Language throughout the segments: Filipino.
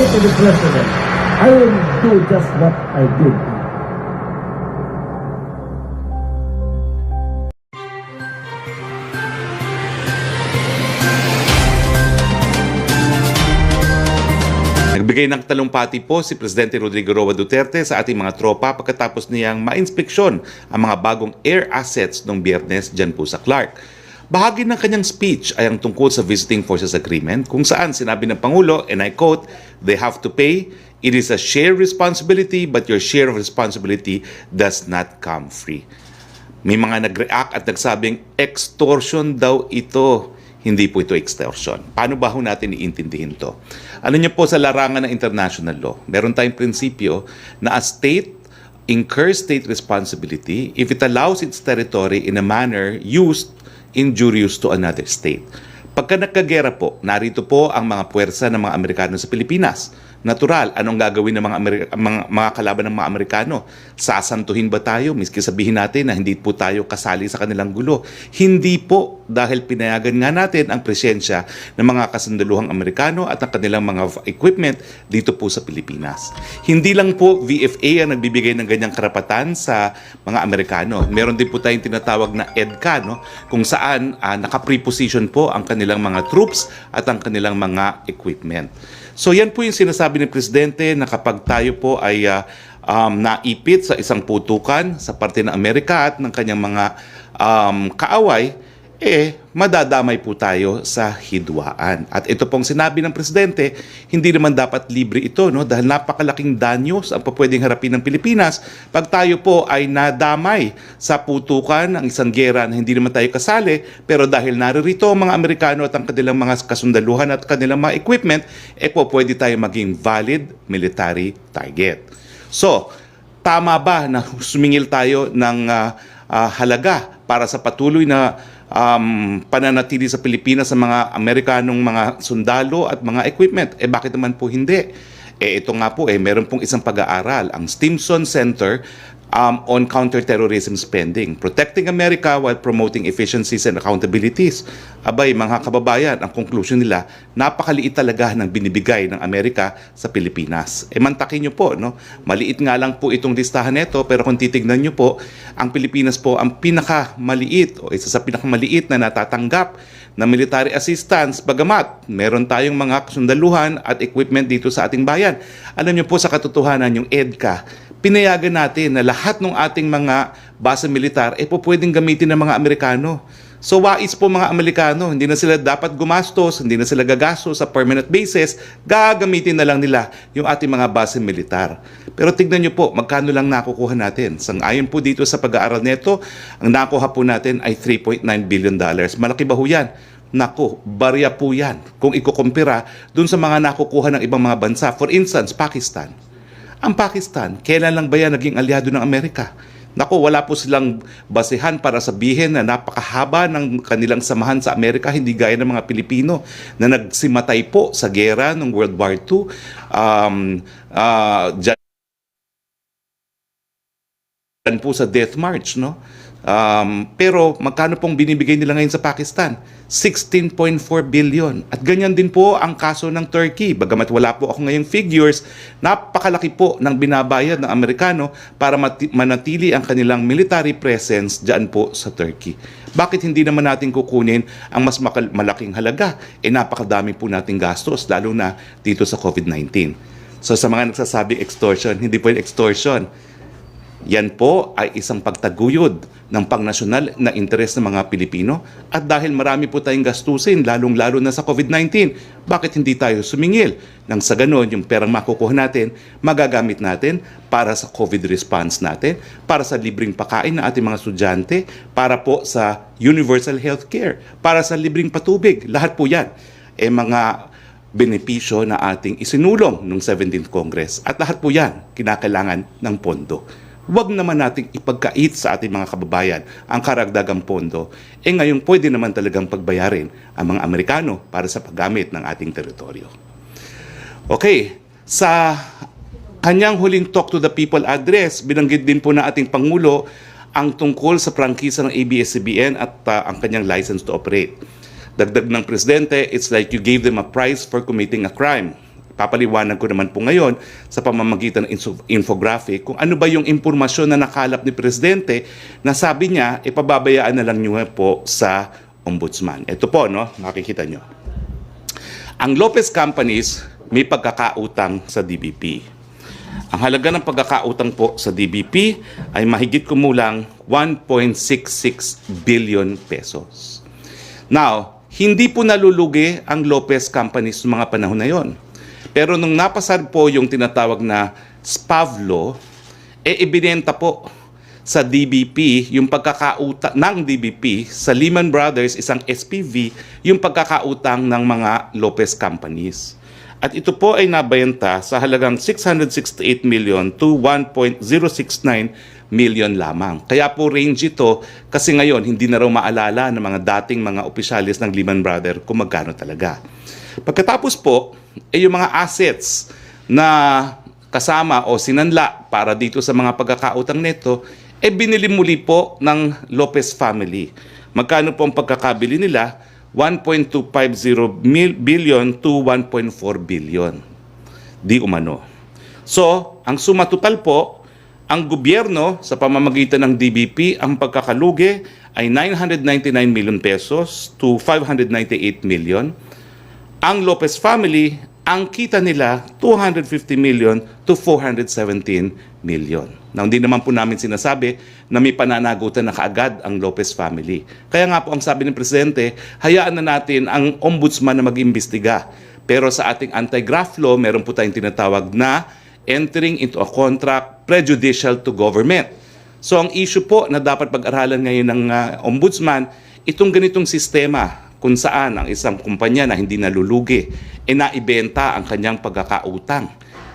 it to the President, I will do just what I did. Nagbigay ng talumpati po si Presidente Rodrigo Roa Duterte sa ating mga tropa pagkatapos niyang ma-inspeksyon ang mga bagong air assets noong Biyernes dyan po sa Clark. Bahagi ng kanyang speech ay ang tungkol sa Visiting Forces Agreement kung saan sinabi ng Pangulo, and I quote, "They have to pay. It is a shared responsibility, but your share of responsibility does not come free." May mga nag-react at nagsabing extortion daw ito. Hindi po ito extortion. Paano ba ho natin iintindihin to? Ano niyo po sa larangan ng international law? Meron tayong prinsipyo na a state incurs state responsibility if it allows its territory in a manner used injurious to another state. Pagka nagkagera po, narito po ang mga puwersa ng mga Amerikano sa Pilipinas. Natural, anong gagawin ng mga kalaban ng mga Amerikano? Sasantuhin ba tayo? Miski sabihin natin na hindi po tayo kasali sa kanilang gulo. Hindi po, dahil pinayagan nga natin ang presensya ng mga kasundaluhang Amerikano at ang kanilang mga equipment dito po sa Pilipinas. Hindi lang po VFA ang nagbibigay ng ganyang karapatan sa mga Amerikano. Meron din po tayong tinatawag na EDCA, no? Kung saan naka-preposition po ang kanilang mga troops at ang kanilang mga equipment. So yan po yung sinasabi ng Presidente na kapag tayo po ay naipit sa isang putukan sa parte ng Amerika at ng kanyang mga kaaway, madadamay po tayo sa hidwaan. At ito pong sinabi ng Presidente, hindi naman dapat libre ito, no? Dahil napakalaking danyos ang pwedeng harapin ng Pilipinas pag tayo po ay nadamay sa putukan ng isang gera na hindi naman tayo kasali, pero dahil naririto ang mga Amerikano at ang kanilang mga kasundaluhan at kanilang mga equipment, pwede tayo maging valid military target. So, tama ba na sumingil tayo ng halaga para sa patuloy na pananatili sa Pilipinas sa mga Amerikanong mga sundalo at mga equipment? Bakit naman po hindi? Ito nga po, meron pong isang pag-aaral, ang Stimson Center on Counterterrorism Spending, Protecting America while Promoting Efficiencies and Accountabilities. Abay, mga kababayan, ang conclusion nila, napakaliit talaga ng binibigay ng Amerika sa Pilipinas. Mantakin nyo po, no? Maliit nga lang po itong listahan nito, pero kung titignan nyo po, ang Pilipinas po ang pinakamaliit o isa sa pinakamaliit na natatanggap na military assistance, bagamat meron tayong mga kasundaluhan at equipment dito sa ating bayan. Alam nyo po sa katotohanan, yung EDCA, pinayagan natin na lahat ng ating mga base militar po pwedeng gamitin ng mga Amerikano. So wais po mga Amerikano, hindi na sila dapat gumastos, hindi na sila gagastos sa permanent basis, gagamitin na lang nila yung ating mga base militar. Pero tignan nyo po, magkano lang nakukuha natin. Sang-ayon po dito sa pag-aaral nito, ang nakuha po natin ay $3.9 billion. Malaki ba ho yan? Nako, barya po yan kung ikukumpira dun sa mga nakukuha ng ibang mga bansa. For instance, Pakistan. Ang Pakistan, kailan lang ba yan naging aliado ng Amerika? Naku, wala po silang basehan para sabihin na napakahaba ng kanilang samahan sa Amerika, hindi gaya ng mga Pilipino na nagsimatay po sa gera ng World War II. Dyan po sa Death March, no? Pero magkano pong binibigay nila ngayon sa Pakistan? 16.4 billion. At ganyan din po ang kaso ng Turkey. Bagamat wala po ako ngayong figures, napakalaki po ng binabayad ng Amerikano para manatili ang kanilang military presence dyan po sa Turkey. Bakit hindi naman natin kukunin ang mas malaking halaga? Napakadami po nating gastos, lalo na dito sa COVID-19. So sa mga nagsasabing extortion, hindi po yung extortion. Yan po ay isang pagtaguyod ng pangnasyonal na interes ng mga Pilipino, at dahil marami po tayong gastusin, lalong-lalo na sa COVID-19, bakit hindi tayo sumingil? Nang sa ganon, yung perang makukuha natin, magagamit natin para sa COVID response natin, para sa libreng pakain ng ating mga estudyante, para po sa universal healthcare, para sa libreng patubig. Lahat po yan mga benepisyo na ating isinulong ng 17th Congress. At lahat po yan kinakailangan ng pondo. Huwag naman nating ipagkait sa ating mga kababayan ang karagdagang pondo. Ngayon pwede naman talagang pagbayarin ang mga Amerikano para sa paggamit ng ating teritoryo. Okay, sa kanyang huling Talk to the People address, binanggit din po na ating Pangulo ang tungkol sa prangkisa ng ABS-CBN at ang kanyang license to operate. Dagdag ng Presidente, it's like you gave them a prize for committing a crime. Papaliwanag ko naman po ngayon sa pamamagitan ng infographic kung ano ba yung impormasyon na nakalap ni Presidente na sabi niya, ipababayaan na lang niyo po sa Ombudsman. Ito po, no? Makikita nyo. Ang Lopez Companies may pagkakautang sa DBP. Ang halaga ng pagkakautang po sa DBP ay mahigit kumulang 1.66 billion pesos. Now, hindi po nalulugi ang Lopez Companies ng mga panahon na yon. Pero nung napasar po yung tinatawag na SPAVLO, ibinenta po sa DBP yung pagkakautang ng DBP sa Lehman Brothers, isang SPV, yung pagkakautang ng mga Lopez Companies. At ito po ay nabenta sa halagang 668 million to 1.069 million lamang. Kaya po range ito kasi ngayon hindi na raw maalala ng mga dating mga opisyalis ng Lehman Brothers kung magkano talaga. Pagkatapos po, yung mga assets na kasama o sinanla para dito sa mga pagkakautang nito, binili muli po ng Lopez family. Magkano po ang pagkakabili nila? 1.250 billion to 1.4 billion. Di umano. So, ang suma total po, ang gobyerno sa pamamagitan ng DBP, ang pagkakalugi ay 999 million pesos to 598 million. Ang Lopez family, ang kita nila 250 million to 417 million. Now, hindi naman po namin sinasabi na may pananagutan na kaagad ang Lopez family. Kaya nga po ang sabi ng Presidente, hayaan na natin ang ombudsman na mag-imbestiga. Pero sa ating anti-graft law, meron po tayong tinatawag na entering into a contract prejudicial to government. So ang issue po na dapat pag-aralan ngayon ng ombudsman, itong ganitong sistema kung saan ang isang kumpanya na hindi nalulugi, naibenta ang kanyang pagkakautang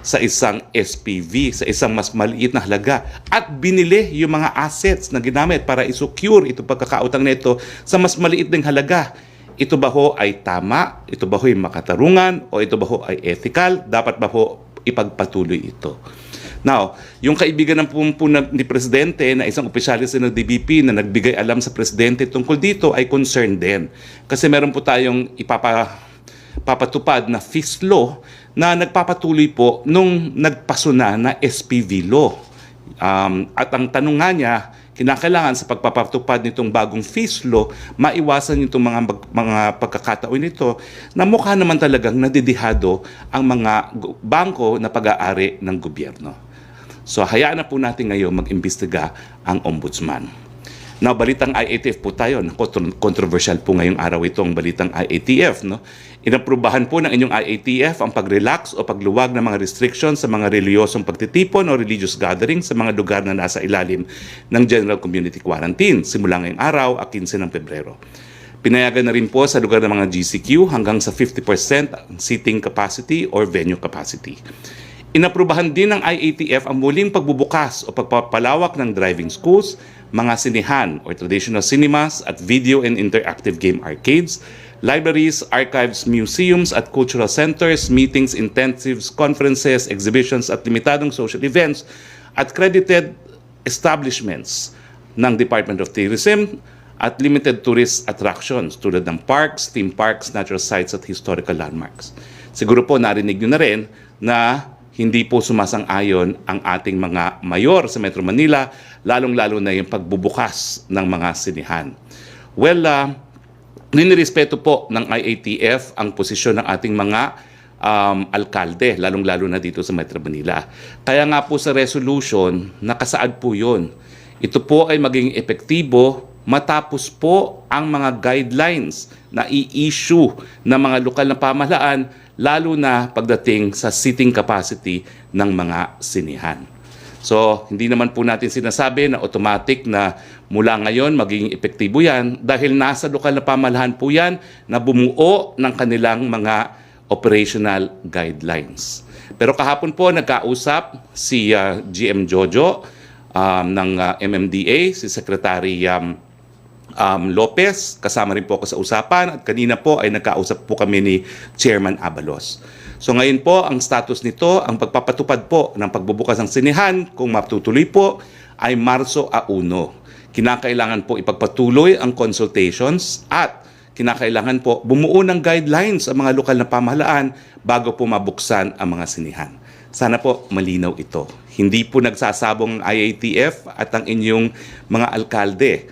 sa isang SPV, sa isang mas maliit na halaga, at binili yung mga assets na ginamit para isecure itong pagkakautang nito sa mas maliit ding halaga. Ito ba ho ay tama? Ito ba ho ay makatarungan? O ito ba ho ay ethical? Dapat ba ho ipagpatuloy ito? Now, yung kaibigan ng ni Presidente na isang opisyalis ng DBP na nagbigay alam sa Presidente tungkol dito ay concerned din. Kasi meron po tayong papatupad na FIS law na nagpapatuloy po nung nagpasuna na SPV law. At ang tanong nga niya, kinakailangan sa pagpapatupad nitong bagong FIS law, maiwasan itong mga pagkakataon nito na mukha naman talagang nadidihado ang mga bangko na pag-aari ng gobyerno. So hayaan na po natin ngayon mag-imbestiga ang ombudsman. Now, balitang IATF po tayo. Controversial po ngayong araw ito ang balitang IATF. No? Inaprubahan po ng inyong IATF ang pag-relax o pagluwag ng mga restrictions sa mga reliyosong pagtitipon o religious gathering sa mga lugar na nasa ilalim ng General Community Quarantine simula ngayong araw, 15 ng Pebrero. Pinayagan na rin po sa lugar ng mga GCQ hanggang sa 50% seating capacity or venue capacity. Inaprubahan din ng IATF ang muling pagbubukas o pagpapalawak ng driving schools, mga sinihan or traditional cinemas at video and interactive game arcades, libraries, archives, museums at cultural centers, meetings, intensives, conferences, exhibitions at limitadong social events at credited establishments ng Department of Tourism at limited tourist attractions tulad ng parks, theme parks, natural sites at historical landmarks. Siguro po narinig nyo na rin na hindi po sumasang-ayon ang ating mga mayor sa Metro Manila, lalong-lalo na yung pagbubukas ng mga sinihan. Well, ninirespeto po ng IATF ang posisyon ng ating mga alkalde, lalong-lalo na dito sa Metro Manila. Kaya nga po sa resolution, nakasaad po yun. Ito po ay maging epektibo matapos po ang mga guidelines na i-issue ng mga lokal na pamahalaan, lalo na pagdating sa seating capacity ng mga sinihan. So, hindi naman po natin sinasabi na automatic na mula ngayon magiging epektibo yan dahil nasa lokal na pamahalaan po yan na bumuo ng kanilang mga operational guidelines. Pero kahapon po nagkausap si GM Jojo ng MMDA, si Secretary Lopez, kasama rin po ako sa usapan at kanina po ay nagkausap po kami ni Chairman Abalos. So ngayon po, ang status nito, ang pagpapatupad po ng pagbubukas ng sinihan, kung matutuloy po, ay Marso 1. Kinakailangan po ipagpatuloy ang consultations at kinakailangan po bumuo ng guidelines ang mga lokal na pamahalaan bago po mabuksan ang mga sinihan. Sana po malinaw ito. Hindi po nagsasabong ang IATF at ang inyong mga alkalde.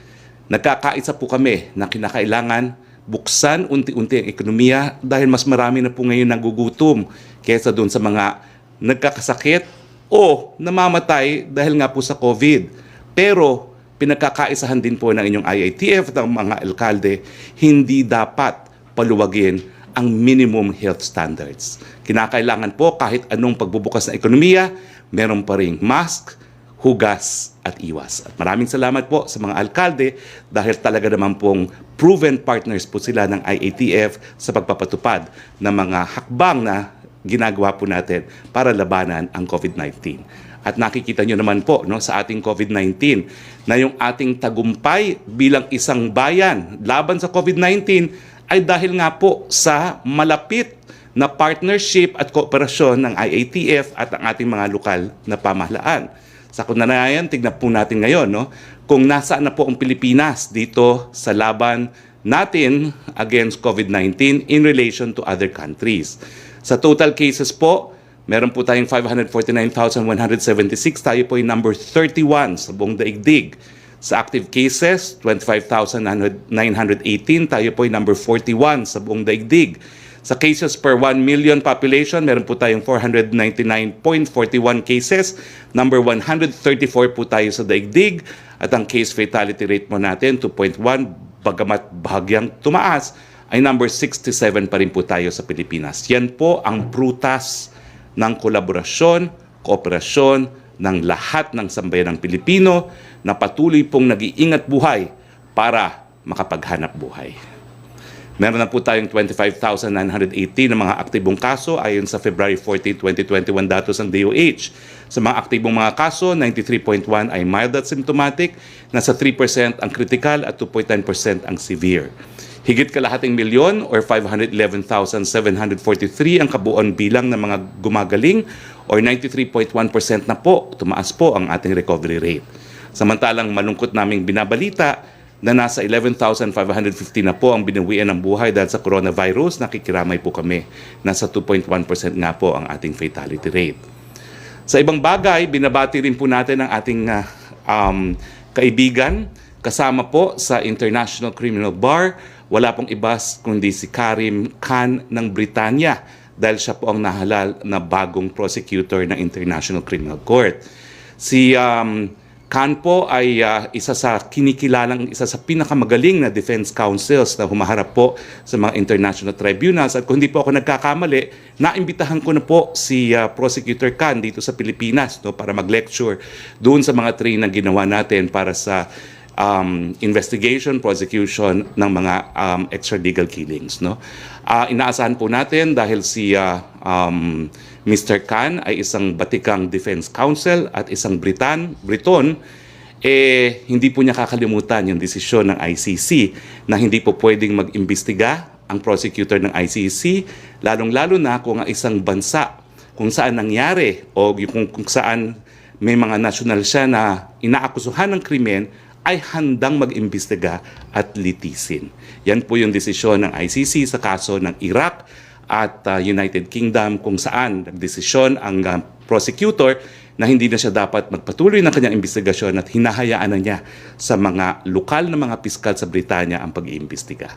Nagkakaisa po kami na kinakailangan buksan unti-unti ang ekonomiya dahil mas marami na po ngayon nagugutom kaysa doon sa mga nagkakasakit o namamatay dahil nga po sa COVID. Pero pinagkakaisahan din po ng inyong IATF at ng mga alkalde, hindi dapat paluwagin ang minimum health standards. Kinakailangan po kahit anong pagbubukas ng ekonomiya, meron pa ring mask, hugas at iwas. At maraming salamat po sa mga alkalde dahil talaga naman pong proven partners po sila ng IATF sa pagpapatupad ng mga hakbang na ginagawa po natin para labanan ang COVID-19. At nakikita nyo naman po sa ating COVID-19 na yung ating tagumpay bilang isang bayan laban sa COVID-19 ay dahil nga po sa malapit na partnership at kooperasyon ng IATF at ang ating mga lokal na pamahalaan. Sa kunanayan, tignan po natin ngayon kung nasaan na po ang Pilipinas dito sa laban natin against COVID-19 in relation to other countries. Sa total cases po, meron po tayong 549,176. Tayo po ay number 31 sa buong daigdig. Sa active cases, 25,918. Tayo po ay number 41 sa buong daigdig. Sa cases per 1 million population, meron po tayong 499.41 cases. Number 134 po tayo sa daigdig. At ang case fatality rate mo natin, 2.1, bagamat bahagyang tumaas, ay number 67 pa rin po tayo sa Pilipinas. Yan po ang prutas ng kolaborasyon, kooperasyon ng lahat ng sambayanang Pilipino na patuloy pong nag-iingat buhay para makapaghanap buhay. Meron na po tayong 25,918 na mga aktibong kaso ayon sa February 14, 2021 datos ng DOH. Sa mga aktibong mga kaso, 93.1 ay mild at symptomatic, nasa 3% ang critical at 2.9% ang severe. Higit kalahating milyon or 511,743 ang kabuuan bilang ng mga gumagaling or 93.1% na po, tumaas po ang ating recovery rate. Samantalang malungkot naming binabalita na nasa 11,550 na po ang binawian ng buhay dahil sa coronavirus, nakikiramay po kami. Nasa 2.1% nga po ang ating fatality rate. Sa ibang bagay, binabati rin po natin ang ating kaibigan kasama po sa International Criminal Bar. Wala pong iba kundi si Karim Khan ng Britanya dahil siya po ang nahalal na bagong prosecutor ng International Criminal Court. Si Khan po ay isa sa pinakamagaling na defense counsels na humaharap po sa mga international tribunals. At kung hindi po ako nagkakamali, naimbitahan ko na po si Prosecutor Khan dito sa Pilipinas para mag-lecture doon sa mga training na ginawa natin para sa investigation, prosecution ng mga extralegal killings. Inaasahan po natin dahil si Mr. Khan ay isang batikang defense counsel at isang Briton, hindi po niya kakalimutan yung desisyon ng ICC na hindi po pwedeng mag-imbestiga ang prosecutor ng ICC, lalong-lalo na kung ang isang bansa kung saan nangyari o kung saan may mga national siya na inaakusuhan ng krimen ay handang mag-imbestiga at litisin. Yan po yung desisyon ng ICC sa kaso ng Iraq at United Kingdom kung saan nagdesisyon ang prosecutor na hindi na siya dapat magpatuloy ng kanyang investigasyon at hinahayaan na niya sa mga lokal na mga piskal sa Britanya ang pag-iimbestiga.